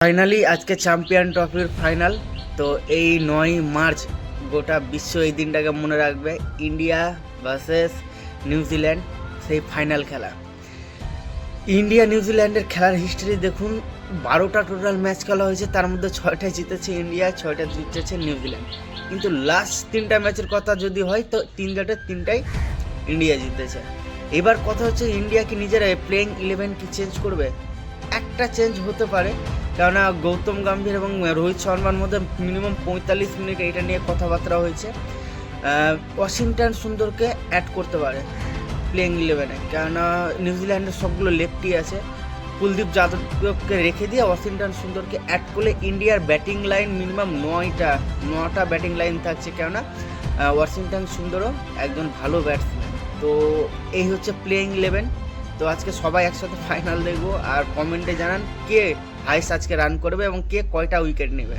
Finally আজকে champion ট্রফির final. তো এই 9 মার্চ গোটা বিশ্ব এই দিনটাকে মনে রাখবে। ইন্ডিয়া ভার্সেস নিউজিল্যান্ড, সেই ফাইনাল খেলা। ইন্ডিয়া নিউজিল্যান্ডের খেলার হিস্ট্রি দেখুন, 12টা টোটাল ম্যাচ খেলা হয়েছে, তার মধ্যে 6টায় জিতেছে ইন্ডিয়া, 6টা জিতেছে নিউজিল্যান্ড। কিন্তু লাস্ট 3টা ম্যাচের কথা যদি হয় তো 3টাই ইন্ডিয়া জিতেছে। এবার কথা হচ্ছে, ইন্ডিয়া কি নিজেরা প্লেইং 11 কি চেঞ্জ করবে? একটা চেঞ্জ হতে পারে, কেননা গৌতম গম্ভীর এবং রোহিত শর্মার মধ্যে মিনিমাম 45 মিনিট এটা নিয়ে কথাবার্তা হয়েছে। ওয়াশিংটন সুন্দরকে অ্যাড করতে পারে প্লেইং 11-এ, কেননা নিউজিল্যান্ডের সবগুলো লেফটি আছে। কুলদীপ যাদবকে রেখে দিয়ে ওয়াশিংটন সুন্দরকে অ্যাড করলে ইন্ডিয়ার ব্যাটিং লাইন মিনিমাম 9টা ব্যাটিং লাইন থাকছে, কেননা ওয়াশিংটন সুন্দরও একজন ভালো ব্যাটসম্যান। তো এই হচ্ছে প্লেইং 11। তো আজকে সবাই একসাথে ফাইনাল দেখবো, আর কমেন্টে জানান কে হাইস্ট আজকে রান করবে এবং কে কয়টা উইকেট নেবে।